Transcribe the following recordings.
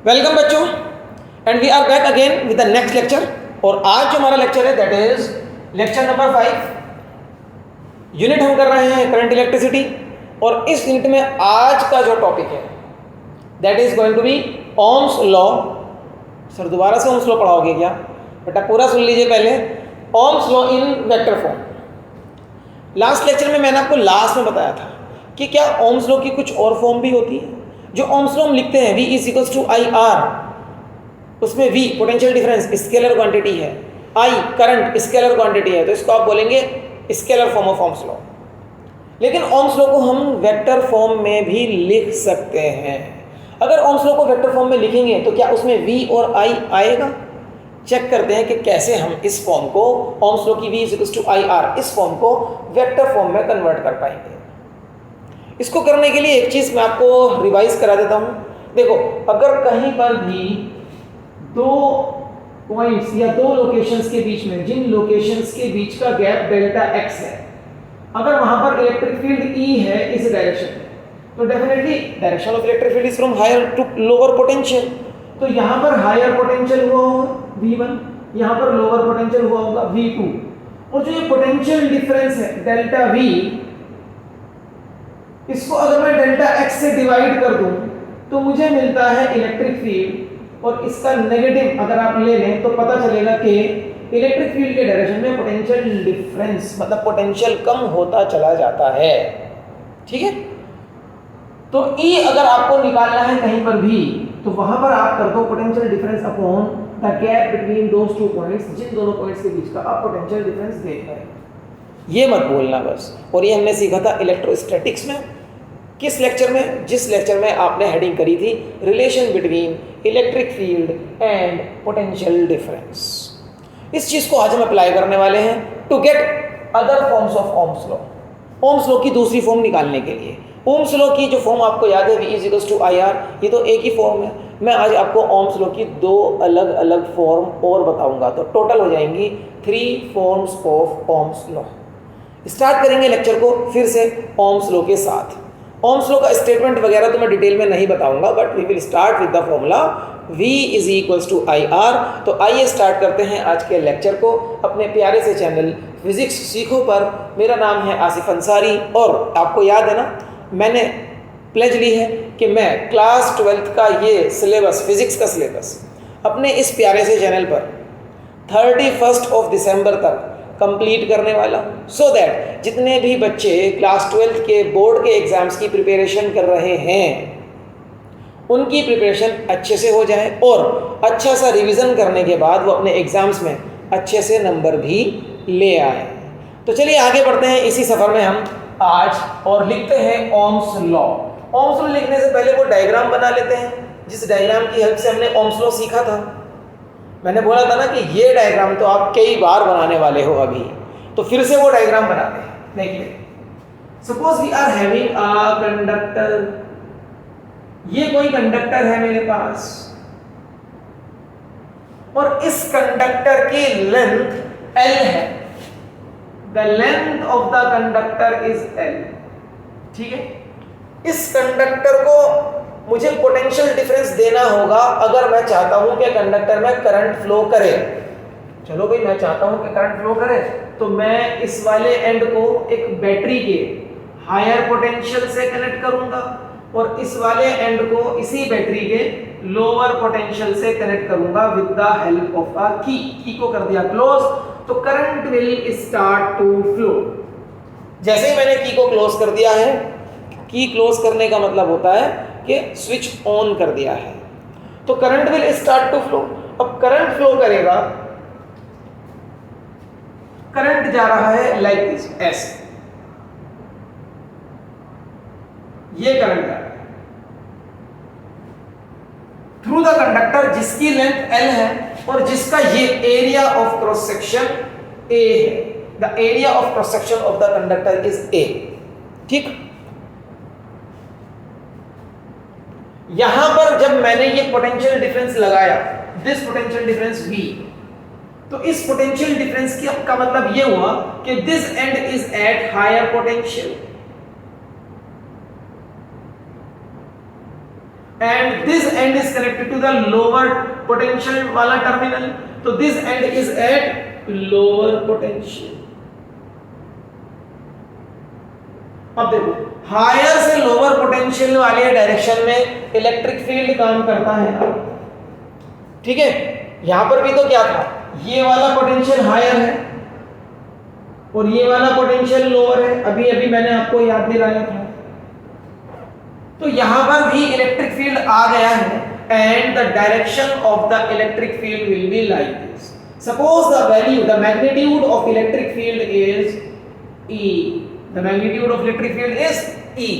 Welcome बच्चों, and we are back again with the next lecture. और आज जो हमारा लेक्चर है that is lecture number 5। Unit हम कर रहे हैं करंट इलेक्ट्रिसिटी, और इस यूनिट में आज का जो टॉपिक है that is going to be Ohm's law. Sir दोबारा से ओम्स लॉ पढ़ाओगे क्या? बेटा पूरा सुन लीजिए पहले। Ohms law in vector form. Last lecture में मैंने आपको लास्ट में बताया था कि क्या ओम्स लॉ की कुछ और फॉर्म भी होती है। जो ओम्स लॉ हम लिखते हैं V is equals to I R, उसमें V potential difference scalar quantity है, I करंट स्केलर क्वांटिटी है, तो इसको आप बोलेंगे scalar form of ohms law. लेकिन ओम्स लॉ को हम वेक्टर फॉर्म में भी लिख सकते हैं। अगर ओम्स लॉ को वेक्टर फॉर्म में लिखेंगे तो क्या उसमें V और I आएगा? चेक करते हैं कि कैसे हम इस फॉर्म को ओम्स लॉ की V is equals to I R इस फॉर्म को वेक्टर फॉर्म में कन्वर्ट कर पाएंगे। इसको करने के लिए एक चीज़ मैं आपको रिवाइज करा देता हूँ। देखो, अगर कहीं पर भी दो पॉइंट्स या दो लोकेशंस के बीच में, जिन लोकेशंस के बीच का गैप डेल्टा x है, अगर वहां पर इलेक्ट्रिक फील्ड E है इस डायरेक्शन में, तो definitely direction of electric field is from higher to lower potential. तो यहाँ पर हायर पोटेंशियल हुआ होगा V1, यहाँ पर लोअर पोटेंशियल हुआ होगा V2, और जो ये पोटेंशियल डिफरेंस है डेल्टा V, इसको अगर मैं डेल्टा x से डिवाइड कर दूं तो मुझे मिलता है इलेक्ट्रिक फील्ड, और इसका नेगेटिव अगर आप ले लें तो पता चलेगा कि इलेक्ट्रिक फील्ड के डायरेक्शन में पोटेंशियल डिफरेंस मतलब पोटेंशियल कम होता चला जाता है। ठीक है, तो E अगर आपको निकालना है कहीं पर भी तो वहां पर आप कर दो potential difference upon the gap between those two points, जिन दोनों पॉइंट्स के बीच का आप पोटेंशियल डिफरेंस देख रहे हैं। ये मत भूलना बस। और ये हमने सीखा था इलेक्ट्रोस्टैटिक्स में। किस लेक्चर में? जिस लेक्चर में आपने हेडिंग करी थी relation between electric field and potential difference. इस चीज़ को आज हम अप्लाई करने वाले हैं to get other forms of ohms law. Ohms law की दूसरी फॉर्म निकालने के लिए। ओम्स लॉ की जो फॉर्म आपको याद है V is equals to I R, ये तो एक ही फॉर्म है। मैं आज आपको ओम्स लॉ की दो अलग अलग फॉर्म और बताऊंगा, तो टोटल हो जाएंगी 3 forms of Ohm's law. Start करेंगे लेक्चर को फिर से ओम्स लॉ के साथ। ओम्स लॉ का स्टेटमेंट वगैरह तो मैं डिटेल में नहीं बताऊंगा, but we will start with the formula V is equals to I R. तो आइए स्टार्ट करते हैं आज के लेक्चर को अपने प्यारे से चैनल फिजिक्स सीखो पर। मेरा नाम है आसिफ अंसारी, और आपको याद है ना, मैंने प्लेज ली है कि मैं क्लास 12th का ये सिलेबस, फिजिक्स का सिलेबस अपने इस प्यारे से चैनल पर 31 दिसंबर तक कंप्लीट करने वाला हूँ, सो दैट जितने भी बच्चे क्लास 12th के बोर्ड के एग्ज़ाम्स की प्रिपरेशन कर रहे हैं उनकी प्रिपरेशन अच्छे से हो जाए, और अच्छा सा रिवीजन करने के बाद वो अपने एग्ज़ाम्स में अच्छे से नंबर भी ले आए। तो चलिए आगे बढ़ते हैं इसी सफ़र में हम आज, और लिखते हैं ओम्स लॉ। ओम्स लॉ लिखने से पहले वो डायग्राम बना लेते हैं जिस डायग्राम की हेल्प से हमने ओम्स लॉ सीखा था। मैंने बोला था ना कि ये डायग्राम तो आप कई बार बनाने वाले हो अभी, तो फिर से वो डायग्राम बनाते हैं। देखिए, suppose we are having a conductor. ये कोई कंडक्टर है मेरे पास, और इस कंडक्टर की लेंथ L है। The length of the conductor is L। ठीक है, इस कंडक्टर को मुझे पोटेंशियल डिफरेंस देना होगा अगर मैं चाहता हूं कि कंडक्टर में करंट फ्लो करे। चलो भाई, मैं चाहता हूं कि करंट फ्लो करे, तो मैं इस वाले एंड को एक बैटरी के हायर पोटेंशियल से कनेक्ट करूंगा, और इस वाले एंड को इसी बैटरी के लोअर पोटेंशियल से कनेक्ट करूंगा with the help of a key. Key को कर दिया क्लोज, तो current will start to flow. जैसे ही मैंने की को क्लोज कर दिया है, की क्लोज करने का मतलब होता है कि स्विच ऑन कर दिया है, तो current will start to flow. अब करंट फ्लो करेगा, करंट जा रहा है लाइक दिस, ऐसे ये करंट जा रहा है थ्रू द कंडक्टर जिसकी लेंथ L है और जिसका ये area of cross section A है। The area of cross section of the conductor is A। ठीक, यहां पर जब मैंने ये पोटेंशियल डिफरेंस लगाया, दिस पोटेंशियल डिफरेंस V, तो इस पोटेंशियल डिफरेंस का मतलब ये हुआ कि this end is at higher potential and this end is connected to the lower potential वाला terminal, तो this end is at lower potential। अब देखो हायर से लोअर पोटेंशियल वाले डायरेक्शन में इलेक्ट्रिक फील्ड काम करता है ना, ठीक है। यहां पर भी तो क्या था, ये वाला पोटेंशियल हायर है और ये वाला पोटेंशियल लोअर है, अभी अभी मैंने आपको याद दिलाया था। तो यहां पर भी इलेक्ट्रिक फील्ड आ गया है and the direction of the electric field will be like this. Suppose the value, the magnitude of electric field is E, the magnitude of electric field is E।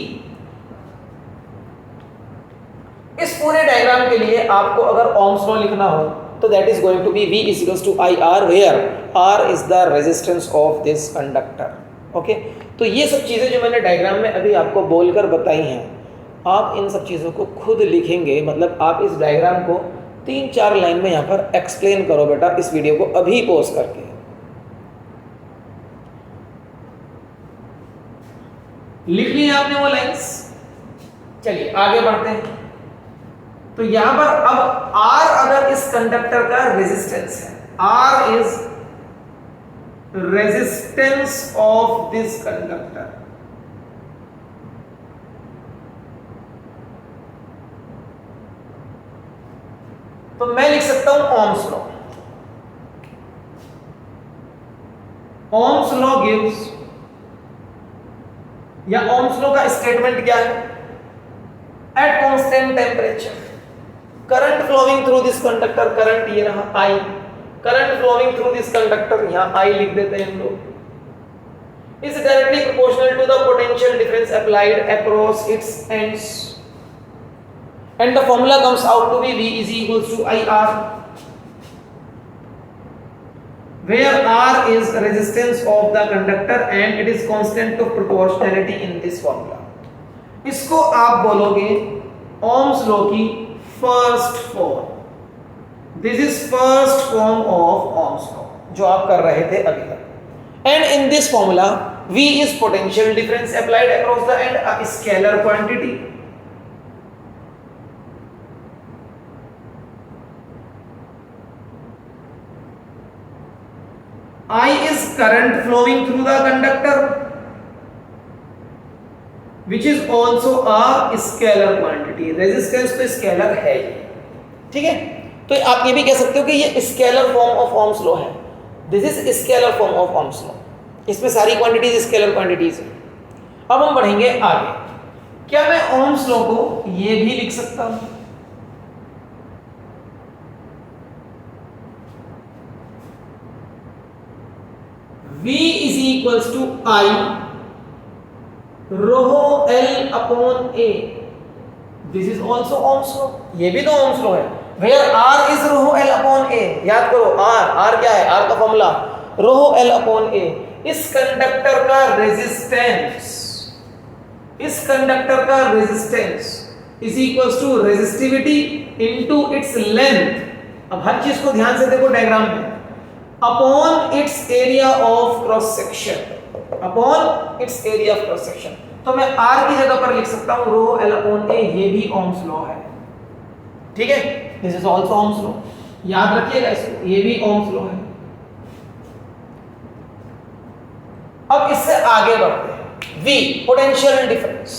इस पूरे डायग्राम के लिए आपको अगर Ohm's law लिखना हो तो that is going to be V is equals to IR, where R is the resistance of this conductor। Okay, तो ये सब चीज़ें जो मैंने डायग्राम में अभी आपको बोलकर बताई हैं, आप इन सब चीज़ों को खुद लिखेंगे, मतलब आप इस डायग्राम को 3-4 लाइन में यहाँ पर एक्सप्लेन करो बेटा, इस वीडियो को अभी पॉज करके। लिख लिए आपने वो लाइंस? चलिए आगे बढ़ते हैं। तो यहां पर अब R अगर इस कंडक्टर का रेजिस्टेंस है, R is resistance of this conductor, तो मैं लिख सकता हूं Ohm's law. Ohms law gives, या ओम्स लॉ का स्टेटमेंट क्या है, at constant temperature current flowing through this conductor, current ये रहा I, current flowing through this conductor यहां I लिख देते हैं हम लोग, is directly proportional to the potential difference applied across its ends, and the formula comes out to be V is equals to IR, where R is resistance of the conductor and it is constant of proportionality in this formula। इसको आप बोलोगे ohms law की first form. This is first form of Ohm's law जो आप कर रहे थे अभी तक। And in this formula V is potential difference applied across the end, a scalar quantity। I is current flowing through the conductor, which is also a scalar quantity। Resistance तो scalar है ही, ठीक है। तो आप ये भी कह सकते हो कि ये scalar form of ohms law है। This is scalar form of ohms law, इसमें सारी क्वांटिटीज स्केलर क्वांटिटीज है। अब हम बढ़ेंगे आगे। क्या मैं ओम्स लॉ को ये भी लिख सकता हूं, V is equals to I rho L upon A। This is also Ohm's law, ये भी तो Ohm's law है। Where R is rho L upon A, याद करो R क्या है, R का formula rho L upon A। इस कंडक्टर का रेजिस्टेंस, इस कंडक्टर का resistance is equals to resistivity into its length. अब हर चीज को ध्यान से देखो डायग्राम में, upon its area of cross section, upon its area of cross section. तो मैं R की जगह पर लिख सकता हूं रो L अपॉन A, ये भी ओम्स लॉ है, ठीक है। This is also Ohm's law, याद रखिएगा इसको, ये भी ओम्स लॉ है। अब इससे आगे बढ़ते हैं। V पोटेंशियल डिफरेंस,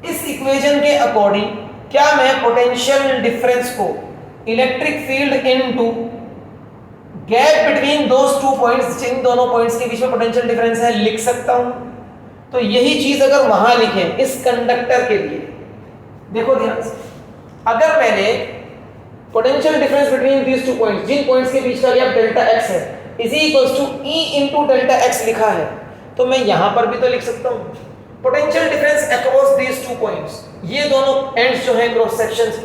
इस इक्वेशन के अकॉर्डिंग क्या मैं पोटेंशियल डिफरेंस को electric field into gap between those two points, जिन दोनों पॉइंट्स के बीच में पोटेंशियल डिफरेंस है, लिख सकता हूं। तो यही चीज अगर वहां लिखें इस कंडक्टर के लिए, देखो ध्यान से, अगर मैंने potential difference between these two points, जिन पॉइंट्स के बीच का गैप डेल्टा x है, is equals to E into delta x लिखा है, तो मैं यहां पर भी तो लिख सकता हूं potential difference across these two points. ये दोनों एंड्स जो हैं क्रॉस सेक्शंस,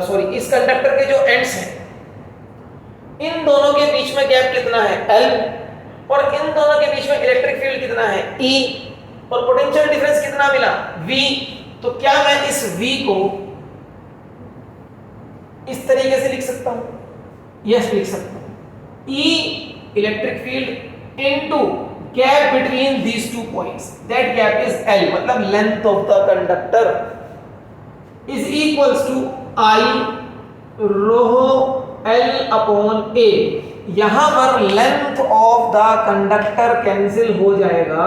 सॉरी इस कंडक्टर के जो एंड्स हैं, इन दोनों के बीच में गैप कितना है L, और इन दोनों के बीच में इलेक्ट्रिक फील्ड कितना है E, और पोटेंशियल डिफरेंस कितना मिला V। तो क्या मैं इस V को इस तरीके से लिख सकता हूं? यस, लिख सकता हूं। E electric field into gap between these two points, that gap is L, मतलब length of the conductor. Is equals to I rho L upon A. यहां पर length of the conductor cancel हो जाएगा,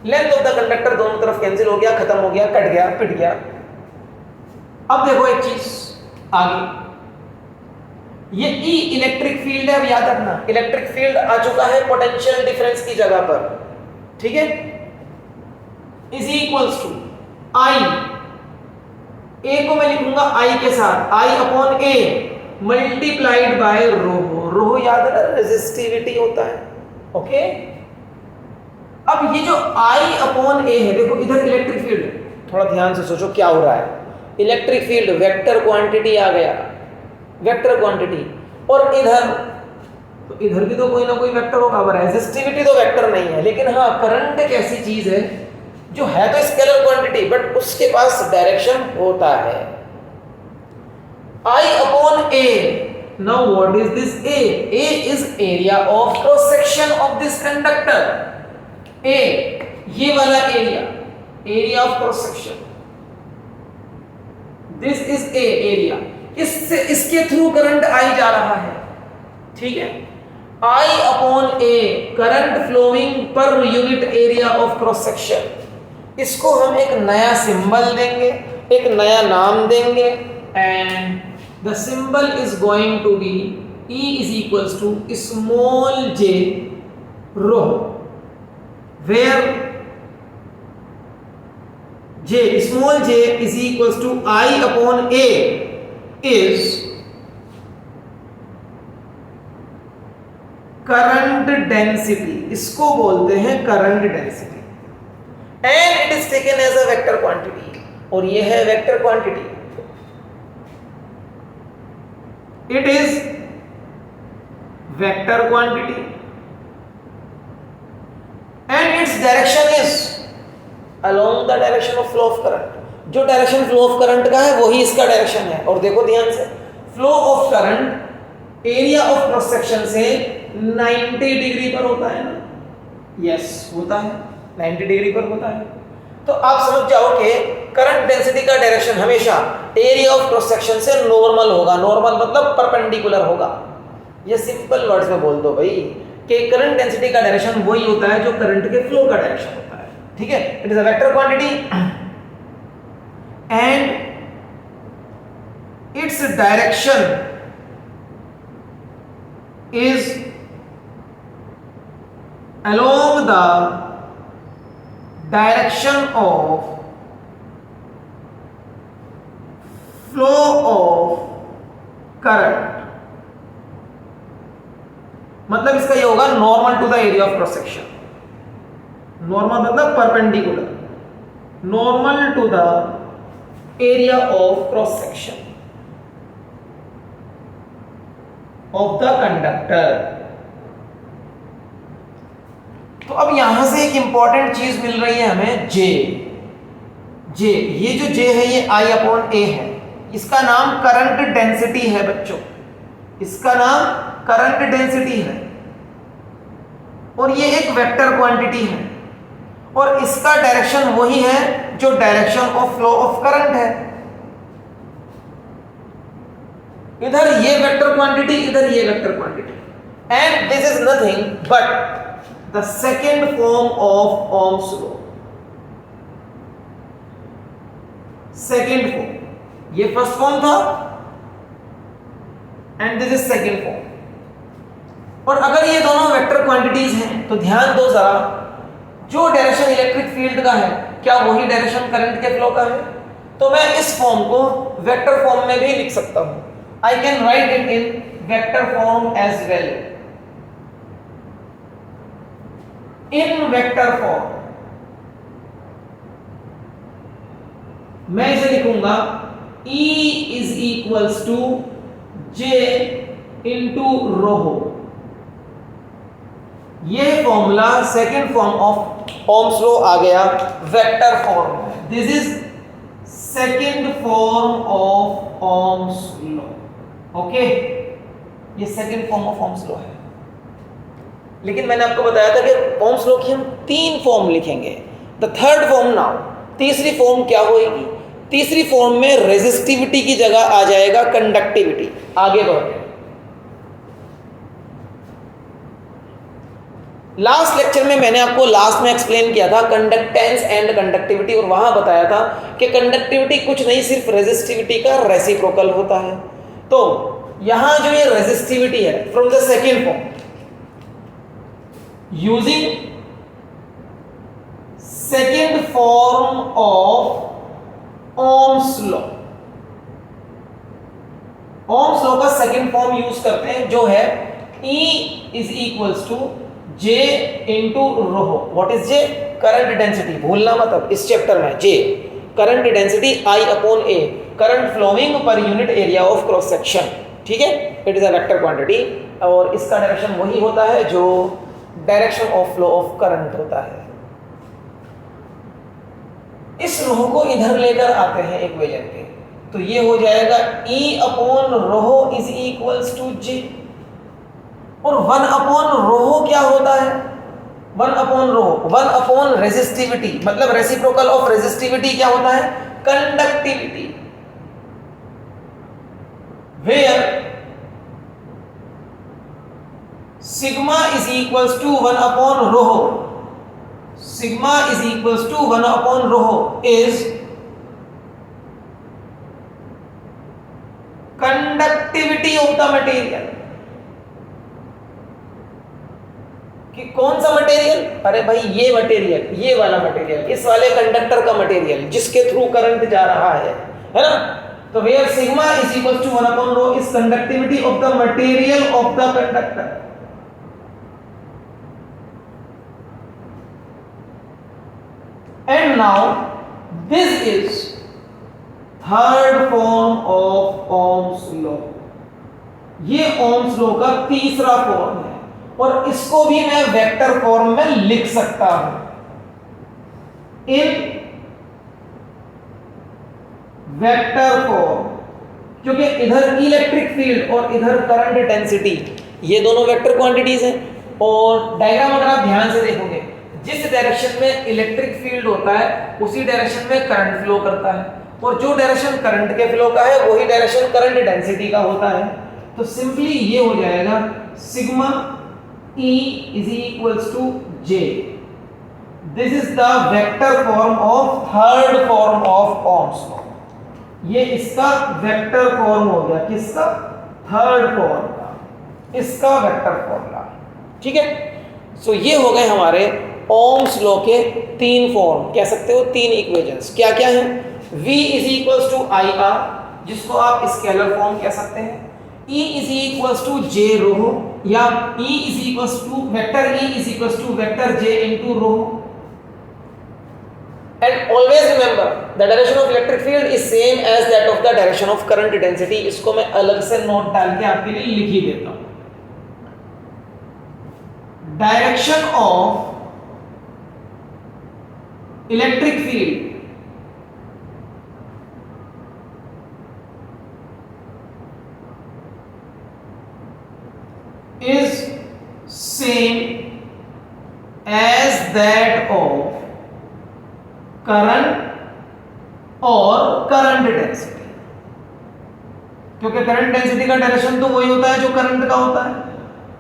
length of the conductor दोनों तरफ cancel हो गया, खत्म हो गया, कट गया, पिट गया। अब देखो एक चीज आगे, ये ई इलेक्ट्रिक फील्ड है। अब याद रखना इलेक्ट्रिक फील्ड आ चुका है पोटेंशियल डिफरेंस की जगह पर, ठीक है। इज इक्वल्स टू आई, ए को मैं लिखूंगा आई के साथ, आई अपॉन ए मल्टीप्लाइड बाय रो। रो याद है रेजिस्टिविटी होता है, ओके। अब ये जो आई अपॉन ए है, देखो इधर इलेक्ट्रिक फील्ड, थोड़ा ध्यान से सोचो क्या हो रहा है। इलेक्ट्रिक फील्ड वेक्टर क्वांटिटी आ गया, वेक्टर क्वांटिटी, और इधर तो इधर भी तो कोई ना कोई वेक्टर होगा। अब रेजिस्टिविटी तो वेक्टर नहीं है, लेकिन हाँ करंट एक ऐसी चीज है जो है तो स्केलर क्वांटिटी, बट उसके पास डायरेक्शन होता है। I upon A. Now what is this A? A is area of cross section of this conductor. A, ये वाला area, area of cross section. This is A area. इससे इसके through current I जा रहा है, ठीक है। I upon A current flowing per unit area of cross section. इसको हम एक नया सिंबल देंगे, एक नया नाम देंगे, and the symbol is going to be E is equals to small j rho, where j small j is equals to I upon A is current density, इसको बोलते हैं current density, and it is taken as a vector quantity, और ये है vector quantity। It is vector quantity and its direction is along the direction of flow of current। जो direction flow of current का है वही इसका direction है। और देखो ध्यान से, flow of current area of cross section से 90 डिग्री पर होता है ना, यस होता है, 90 डिग्री पर होता है। तो आप समझ जाओ कि करंट डेंसिटी का डायरेक्शन हमेशा एरिया ऑफ क्रॉस सेक्शन से नॉर्मल होगा। नॉर्मल मतलब परपेंडिकुलर होगा। ये सिंपल वर्ड्स में बोल दो भाई कि करंट डेंसिटी का डायरेक्शन वही होता है जो करंट के फ्लो का डायरेक्शन होता है, ठीक है। It is a vector quantity and its direction is along the direction of flow of current। मतलब इसका ये होगा normal to the area of cross section. Normal मतलब perpendicular, normal to the area of cross section of the conductor. तो अब यहां से एक इंपॉर्टेंट चीज मिल रही है हमें, जे। ये जो जे है ये I अपॉन ए है, इसका नाम करंट डेंसिटी है बच्चों, इसका नाम करंट डेंसिटी है, और ये एक वेक्टर क्वांटिटी है, और इसका डायरेक्शन वही है जो direction of flow of current है। इधर ये वेक्टर क्वांटिटी, इधर ये vector quantity, and this is nothing but the second form of Ohm's law। second form, ये first form था and this is second form। और अगर ये दोनों वेक्टर क्वांटिटीज हैं तो ध्यान दो जरा, जो डायरेक्शन इलेक्ट्रिक फील्ड का है क्या वही डायरेक्शन करंट के फ्लो का है? तो मैं इस फॉर्म को वेक्टर फॉर्म में भी लिख सकता हूं। I can write it in vector form as well. In vector form मैं इसे लिखूंगा E is equals to J into rho. ये formula second form of ohms law आ गया vector form. This is second form of ohms law, okay. ये second form of ohms law है, लेकिन मैंने आपको बताया था कि ओम्स लॉ की हम 3 फॉर्म लिखेंगे। द थर्ड फॉर्म नाउ, तीसरी फॉर्म क्या होगी? तीसरी फॉर्म में रेजिस्टिविटी की जगह आ जाएगा कंडक्टिविटी। आगे बढ़ते हैं। लास्ट लेक्चर में मैंने आपको लास्ट में एक्सप्लेन किया था कंडक्टेंस एंड कंडक्टिविटी, और वहां बताया था कि कंडक्टिविटी कुछ नहीं सिर्फ रेजिस्टिविटी का रेसिप्रोकल होता है। तो यहां जो ये रेजिस्टिविटी है from the second form using second form of ohms law, ohms law का सेकेंड फॉर्म यूज करते हैं जो है E is equals to J into rho. What is J? Current density. भूलना मत अब इस चैप्टर में J current density I upon A, current flowing per unit area of cross section. ठीक है, it is a vector quantity और इसका direction वही होता है जो direction of flow of current होता है। इस रोहो को इधर लेकर आते हैं इक्वेशन के, तो ये हो जाएगा E upon rho is equals to J, और 1 अपॉन रोहो क्या होता है? 1 अपॉन रोहो 1 अपॉन रेजिस्टिविटी, मतलब रेसिप्रोकल ऑफ रेजिस्टिविटी क्या होता है? Conductivity. Where sigma is equals to 1 upon rho, sigma is equals to 1 upon rho is conductivity of the material. कि कौन सा मटेरियल? अरे भाई ये मटेरियल, ये वाला मटेरियल, इस वाले कंडक्टर का मटेरियल जिसके थ्रू करंट जा रहा है ना। तो where sigma is equal to 1 upon rho is conductivity of the material of the conductor. And now this is third form of ohms law. ये ओम्स लॉ का तीसरा फॉर्म है और इसको भी मैं वेक्टर फॉर्म में लिख सकता हूं। इन वेक्टर फॉर्म, क्योंकि इधर इलेक्ट्रिक फील्ड और इधर करंट डेंसिटी ये दोनों वेक्टर क्वांटिटीज हैं। और डायग्राम अगर आप ध्यान से देखोगे, जिस डायरेक्शन में इलेक्ट्रिक फील्ड होता है उसी डायरेक्शन में करंट फ्लो करता है, और जो डायरेक्शन करंट के फ्लो का है वही डायरेक्शन करंट डेंसिटी का होता है। तो सिंपली ये हो जाएगा sigma E is equals to J. This is the vector form of third form of Ohm's law. ये इसका वेक्टर फॉर्म हो गया, किसका? थर्ड फॉर्म का, इसका वेक्टर फॉर्मूला। ठीक है, सो ये हो गए हमारे ओम्स लॉ के 3 फॉर्म, कह सकते हो 3 इक्वेशंस। क्या क्या है? V is equals to IR, जिसको आप स्केलर फॉर्म कह सकते हैं। E is equals to J rho, या E is equals to vector E is equals to vector J into rho. And always remember the direction of electric field is same as that of the direction of current density. इसको मैं अलग से note डाल के आपके लिए लिख ही देता हूं। Direction of electric field is same as that of current और current density, क्योंकि करंट डेंसिटी का डायरेक्शन तो वही होता है जो करंट का होता है।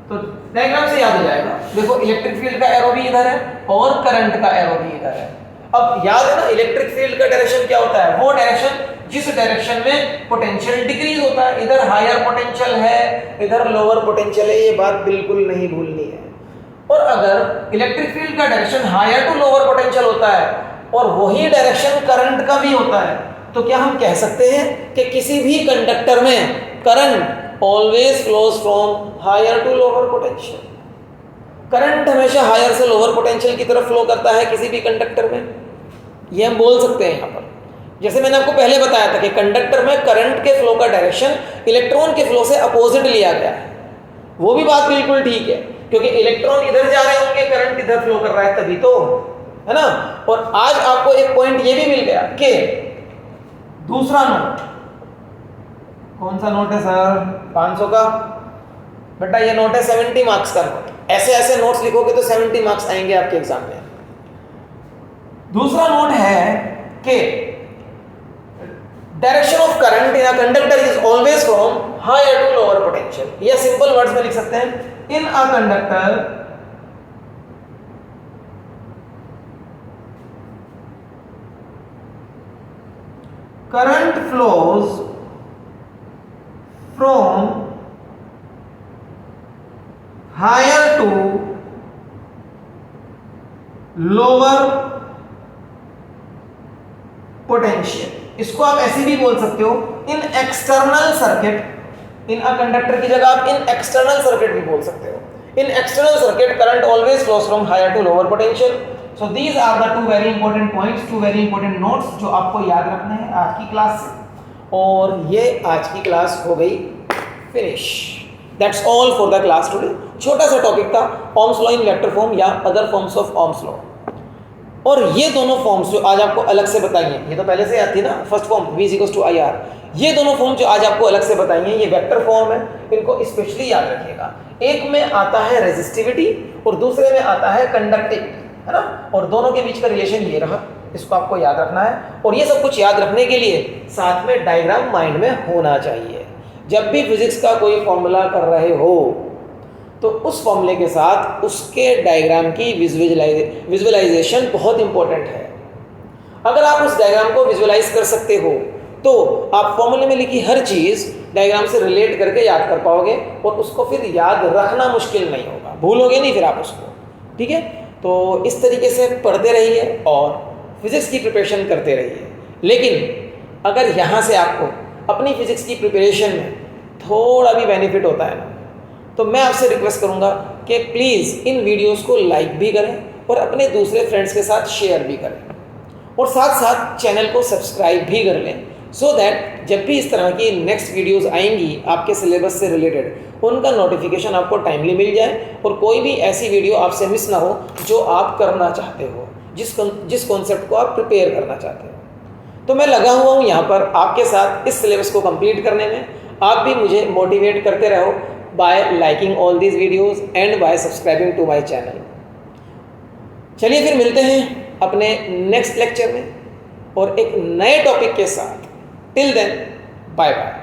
तो डायग्राम से याद हो जाएगा। देखो इलेक्ट्रिक फील्ड का एरो भी इधर है और करंट का एरो भी इधर है। अब याद है ना इलेक्ट्रिक फील्ड का डायरेक्शन क्या होता है? वो डायरेक्शन जिस डायरेक्शन में पोटेंशियल डिक्रीज होता है। इधर हायर पोटेंशियल है, इधर लोअर पोटेंशियल है, ये बात बिल्कुल नहीं भूलनी है। और अगर इलेक्ट्रिक फील्ड का direction higher to lower potential होता है और वही डायरेक्शन करंट का भी होता है, तो क्या हम कह सकते हैं कि किसी भी कंडक्टर में current always flows from higher to lower potential. Current हमेशा हायर से लोअर पोटेंशियल की तरफ फ्लो करता है किसी भी कंडक्टर में, ये हम बोल सकते हैं यहाँ पर। जैसे मैंने आपको पहले बताया था कि कंडक्टर में करंट के फ्लो का डायरेक्शन इलेक्ट्रॉन के फ्लो से अपोजिट लिया गया है, वो भी बात बिल्कुल ठीक है, क्योंकि इलेक्ट्रॉन इधर जा रहे होंगे, करंट इधर फ्लो कर रहा है, तभी तो, है ना। और आज आपको एक पॉइंट ये भी मिल गया कि दूसरा नोट, कौन सा नोट है सर? 500 का। बेटा ये नोट है 70 मार्क्स का नोट। ऐसे ऐसे नोट्स लिखोगे तो 70 मार्क्स आएंगे आपके एग्जाम में। दूसरा नोट है कि direction of current in a conductor is always from higher to lower potential. या सिंपल वर्ड्स में लिख सकते हैं, in a conductor current flows from higher to lower potential। इसको आप ऐसे भी बोल सकते हो, in external circuit, in a conductor की जगह आप इन एक्सटर्नल सर्किट भी बोल सकते हो। In external circuit current always flows from higher to lower potential. So these are the two very important points, two very important notes जो आपको याद रखने हैं आज की क्लास से। और ये आज की क्लास हो गई finish. That's all for the class today. छोटा सा टॉपिक था, ohm's law in vector form या other forms of ohms law. और ये दोनों फॉर्म्स जो आज आपको अलग से बताइए, ये तो पहले से आती है ना, first form V equals to IR। ये दोनों फॉर्म जो आज आपको अलग से बताइए ये वेक्टर फॉर्म है, इनको स्पेशली याद रखिएगा। एक में आता है रेजिस्टिविटी और दूसरे में आता है कंडक्टिविटी, है ना। और दोनों के बीच का रिलेशन ये रहा, इसको आपको याद रखना है। और ये सब कुछ याद रखने के लिए साथ में डायग्राम माइंड में होना चाहिए। जब भी फिजिक्स का कोई फॉर्मूला कर रहे हो तो उस फॉर्मूले के साथ उसके डायग्राम की विजुअलाइजेशन बहुत इंपॉर्टेंट है। अगर आप उस डायग्राम को विजुअलाइज कर सकते हो तो आप फॉर्मूले में लिखी हर चीज़ डायग्राम से रिलेट करके याद कर पाओगे और उसको फिर याद रखना मुश्किल नहीं होगा, भूलोगे नहीं फिर आप उसको। ठीक है, तो इस तरीके से पढ़ते रहिए और फिजिक्स की प्रिपरेशन करते रहिए। लेकिन अगर यहाँ से आपको अपनी फिजिक्स की प्रिपरेशन में थोड़ा भी बेनिफिट होता है ना, तो मैं आपसे रिक्वेस्ट करूँगा कि प्लीज़ इन वीडियोस को लाइक भी करें और अपने दूसरे फ्रेंड्स के साथ शेयर भी करें और साथ साथ चैनल को सब्सक्राइब भी कर लें, सो दैट जब भी इस तरह की नेक्स्ट वीडियोस आएंगी आपके सिलेबस से रिलेटेड उनका नोटिफिकेशन आपको टाइमली मिल जाए और कोई भी ऐसी वीडियो आपसे मिस ना हो जो आप करना चाहते हो, जिस कॉन्सेप्ट को आप प्रिपेयर करना चाहते हो। तो मैं लगा हुआ हूँ यहाँ पर आपके साथ इस सिलेबस को कंप्लीट करने में। आप भी मुझे मोटिवेट करते रहो by liking all these videos and by subscribing to my channel। चलिए फिर मिलते हैं अपने नेक्स्ट लेक्चर में और एक नए टॉपिक के साथ। Till then bye bye.